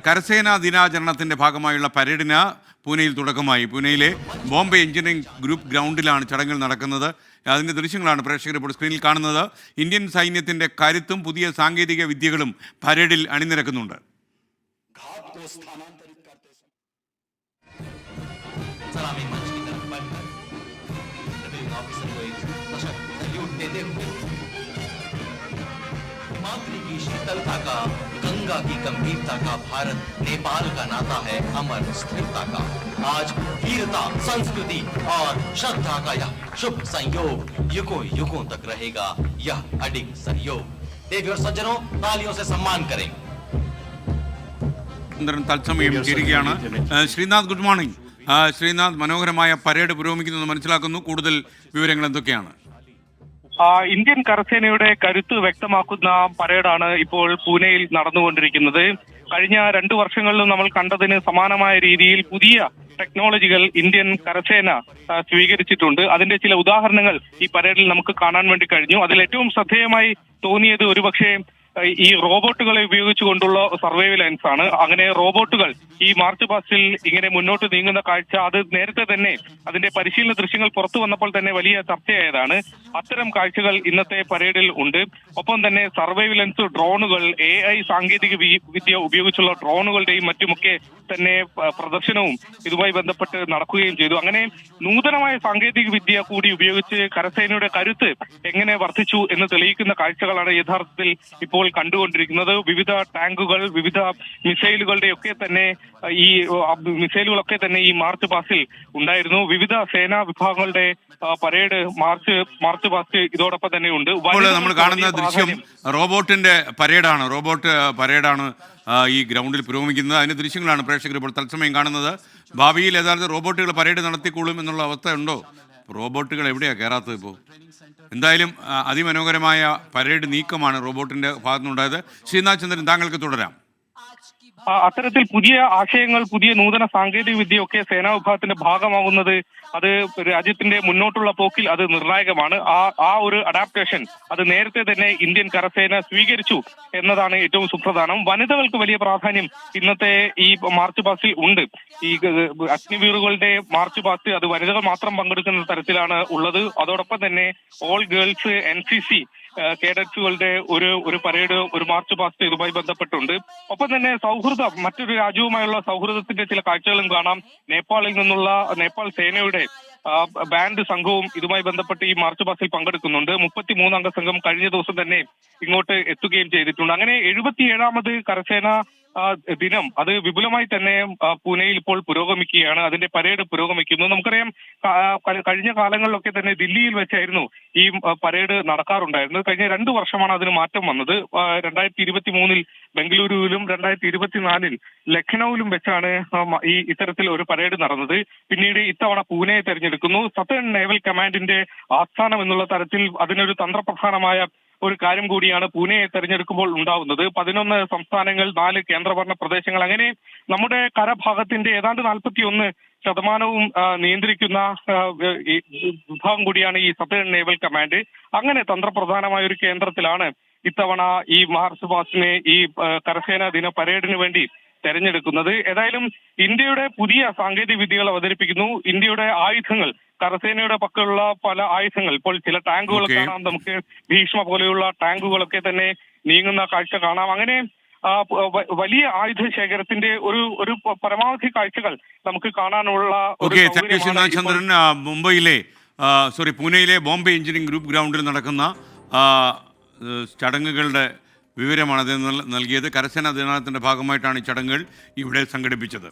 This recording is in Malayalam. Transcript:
കരസേനാ ദിനാചരണത്തിൻ്റെ ഭാഗമായുള്ള പരേഡിന് പൂനെയിൽ തുടക്കമായി. പൂനെയിലെ ബോംബെ എഞ്ചിനീയറിംഗ് ഗ്രൂപ്പ് ഗ്രൗണ്ടിലാണ് ചടങ്ങുകൾ നടക്കുന്നത്. അതിൻ്റെ ദൃശ്യങ്ങളാണ് പ്രേക്ഷകർ ഇപ്പോൾ സ്ക്രീനിൽ കാണുന്നത്. ഇന്ത്യൻ സൈന്യത്തിൻ്റെ കരുത്തും പുതിയ സാങ്കേതിക വിദ്യകളും പരേഡിൽ അണിനിരക്കുന്നുണ്ട്. हिमाद्री की शीतलता का, गंगा की गंभीरता का, भारत नेपाल का नाता है अमर स्थिरता का। आज वीरता, संस्कृति और श्रद्धा का यह शुभ संयोग युगों युगों तक रहेगा यह अडिग सहयोग। देवी और सज्जनों, तालियों से सम्मान करें। തത്സമയം ചേരുകയാണ്. Sreenath, good morning. ശ്രീനാഥ്, മനോഹരമായ പരേഡ് പുരോഗമിക്കുന്നത് മനസ്സിലാക്കുന്നു. കൂടുതൽ വിവരങ്ങൾ എന്തൊക്കെയാണ്? ഇന്ത്യൻ കരസേനയുടെ കരുത്ത് വ്യക്തമാക്കുന്ന പരേഡാണ് ഇപ്പോൾ പൂനെയിൽ നടന്നുകൊണ്ടിരിക്കുന്നത്. കഴിഞ്ഞ 2 വർഷങ്ങളിലും നമ്മൾ കണ്ടതിന് സമാനമായ രീതിയിൽ പുതിയ ടെക്നോളജികൾ ഇന്ത്യൻ കരസേന സ്വീകരിച്ചിട്ടുണ്ട്. അതിന്റെ ചില ഉദാഹരണങ്ങൾ ഈ പരേഡിൽ നമുക്ക് കാണാൻ വേണ്ടി കഴിഞ്ഞു. അതിൽ ഏറ്റവും ശ്രദ്ധേയമായി തോന്നിയത് ഒരുപക്ഷെ ഈ റോബോട്ടുകളെ ഉപയോഗിച്ചുകൊണ്ടുള്ള സർവൈലൻസ് ആണ്. അങ്ങനെ റോബോട്ടുകൾ ഈ മാർച്ച് പാസ്റ്റിൽ ഇങ്ങനെ മുന്നോട്ട് നീങ്ങുന്ന കാഴ്ച അത് നേരത്തെ തന്നെ അതിന്റെ പരിശീലന ദൃശ്യങ്ങൾ പുറത്തു വന്നപ്പോൾ തന്നെ വലിയ ചർച്ചയായതാണ്. അത്തരം കാഴ്ചകൾ ഇന്നത്തെ പരേഡിൽ ഉണ്ട്. ഒപ്പം തന്നെ സർവൈലൻസ് ഡ്രോണുകൾ, AI സാങ്കേതിക വിദ്യ ഉപയോഗിച്ചുള്ള ഡ്രോണുകളുടെയും മറ്റുമൊക്കെ തന്നെ പ്രദർശനവും ഇതുമായി ബന്ധപ്പെട്ട് നടക്കുകയും ചെയ്തു. അങ്ങനെ നൂതനമായ സാങ്കേതിക വിദ്യ കൂടി ഉപയോഗിച്ച് കരസേനയുടെ കരുത്ത് എങ്ങനെ വർദ്ധിച്ചു എന്ന് തെളിയിക്കുന്ന കാഴ്ചകളാണ് യഥാർത്ഥത്തിൽ ഇപ്പോൾ കണ്ടുകൊണ്ടിരിക്കുന്നത്. വിവിധ ടാങ്കുകൾ, വിവിധ മിസൈലുകളുടെയൊക്കെ തന്നെ മിസൈലുകളൊക്കെ തന്നെ ഈ മാർച്ച് പാസ്റ്റിൽ ഉണ്ടായിരുന്നു. വിവിധ സേനാ വിഭാഗങ്ങളുടെ പരേഡ് മാർച്ച് പാസ്റ്റ് ഇതോടൊപ്പം തന്നെ ഉണ്ട്. നമ്മൾ കാണുന്ന ദൃശ്യം റോബോട്ട് പരേഡാണ് ഈ ഗ്രൗണ്ടിൽ പുരോഗമിക്കുന്നത്. അതിന്റെ ദൃശ്യങ്ങളാണ് പ്രേക്ഷകർ ഇപ്പോൾ തത്സമയം കാണുന്നത്. ഭാവിയിൽ യഥാർത്ഥ റോബോട്ടുകൾ പരേഡ് നടത്തിക്കൊള്ളും എന്നുള്ള അവസ്ഥ ഉണ്ടോ? റോബോട്ടുകൾ എവിടെയാണ് കയറാത്തത് ഇപ്പോൾ? എന്തായാലും അതിമനോഹരമായ പരേഡ് നീക്കമാണ് റോബോട്ടിന്റെ ഭാഗത്തുനിന്നുണ്ടായത്. ശ്രീനാഥ് ചന്ദ്രൻ, താങ്കൾക്ക് തുടരാം. അത്തരത്തിൽ പുതിയ ആശയങ്ങൾ, പുതിയ നൂതന സാങ്കേതിക വിദ്യയൊക്കെ സേനാ വിഭാഗത്തിന്റെ ഭാഗമാകുന്നത് അത് രാജ്യത്തിന്റെ മുന്നോട്ടുള്ള പോക്കിൽ അത് നിർണായകമാണ്. ആ ഒരു അഡാപ്റ്റേഷൻ അത് നേരത്തെ തന്നെ ഇന്ത്യൻ കരസേന സ്വീകരിച്ചു എന്നതാണ് ഏറ്റവും സുപ്രധാനം. വനിതകൾക്ക് വലിയ പ്രാധാന്യം ഇന്നത്തെ ഈ മാർച്ച് പാസ്റ്റിൽ ഉണ്ട്. ഈ അഗ്നിവീറുകളുടെ മാർച്ച് പാസ്റ്റ് അത് വനിതകൾ മാത്രം പങ്കെടുക്കുന്ന തരത്തിലാണ് ഉള്ളത്. അതോടൊപ്പം തന്നെ ഓൾ ഗേൾസ് NCC കേഡറ്റ്സുകളുടെ ഒരു പരേഡ്, ഒരു മാർച്ച് പാസ്റ്റ് ഇതുമായി ബന്ധപ്പെട്ടുണ്ട്. ഒപ്പം തന്നെ സൗഹൃദം, മറ്റൊരു രാജ്യവുമായുള്ള സൗഹൃദത്തിന്റെ ചില കാഴ്ചകളും കാണാം. നേപ്പാളിൽ നിന്നുള്ള നേപ്പാൾ സേനയുടെ ബാൻഡ് സംഘവും ഇതുമായി ബന്ധപ്പെട്ട് ഈ മാർച്ച് പാസ്റ്റിൽ പങ്കെടുക്കുന്നുണ്ട്. 33 അംഗ സംഘം കഴിഞ്ഞ ദിവസം തന്നെ ഇങ്ങോട്ട് എത്തുകയും ചെയ്തിട്ടുണ്ട്. അങ്ങനെ 77ാമത് കരസേന ദിനം അത് വിപുലമായി തന്നെ പൂനെയിൽ ഇപ്പോൾ പുരോഗമിക്കുകയാണ്. അതിന്റെ പരേഡ് പുരോഗമിക്കുന്നു. നമുക്കറിയാം, കഴിഞ്ഞ കാലങ്ങളിലൊക്കെ തന്നെ ദില്ലിയിൽ വെച്ചായിരുന്നു ഈ പരേഡ് നടക്കാറുണ്ടായിരുന്നത്. കഴിഞ്ഞ 2 വർഷമാണ് അതിന് മാറ്റം വന്നത്. 2023 ബംഗളൂരുവിലും 2024 ലഖ്നൌവിലും വെച്ചാണ് ഈ ഇത്തരത്തിൽ ഒരു പരേഡ് നടന്നത്. പിന്നീട് ഇത്തവണ പൂനെയെ തെരഞ്ഞെടുക്കുന്നു. സതേൺ നേവൽ കമാൻഡിന്റെ ആസ്ഥാനം എന്നുള്ള തരത്തിൽ അതിനൊരു തന്ത്രപ്രധാനമായ ഒരു കാര്യം കൂടിയാണ് പൂനെയെ തെരഞ്ഞെടുക്കുമ്പോൾ ഉണ്ടാവുന്നത്. 11 സംസ്ഥാനങ്ങൾ, 4 കേന്ദ്രഭരണ പ്രദേശങ്ങൾ, അങ്ങനെ നമ്മുടെ കരഭാഗത്തിന്റെ ഏതാണ്ട് 41% നിയന്ത്രിക്കുന്ന വിഭാഗം കൂടിയാണ് ഈ സതേൺ നേവൽ കമാൻഡ്. അങ്ങനെ തന്ത്രപ്രധാനമായ ഒരു കേന്ദ്രത്തിലാണ് ഇത്തവണ ഈ മാർച്ച് പാസ്റ്റിനെ, ഈ കരസേനാ ദിന പരേഡിന് വേണ്ടി തെരഞ്ഞെടുക്കുന്നത്. ഏതായാലും ഇന്ത്യയുടെ പുതിയ സാങ്കേതിക വിദ്യകൾ അവതരിപ്പിക്കുന്നു. ഇന്ത്യയുടെ ആയുധങ്ങൾ, കരസേനയുടെ പക്കലുള്ള പല ആയുധങ്ങൾ, ഇപ്പോൾ ചില ടാങ്കുകൾ കാണാം. നമുക്ക് ഭീഷ്മ പോലെയുള്ള ടാങ്കുകളൊക്കെ തന്നെ നീങ്ങുന്ന കാഴ്ച കാണാം. അങ്ങനെ വലിയ ആയുധ ശേഖരത്തിന്റെ ഒരു പരമാവധി കാഴ്ചകൾ നമുക്ക് കാണാനുള്ള ചന്ദ്രൻ, പൂനെയിലെ ബോംബെ എഞ്ചിനീയറിംഗ് ഗ്രൂപ്പ് ഗ്രൗണ്ടിൽ നടക്കുന്ന ചടങ്ങുകളുടെ വിവരമാണ് അദ്ദേഹം നൽകിയത്. കരസേനാ ദിനാചരണത്തിന്റെ ഭാഗമായിട്ടാണ് ഈ ചടങ്ങുകൾ ഇവിടെ സംഘടിപ്പിച്ചത്.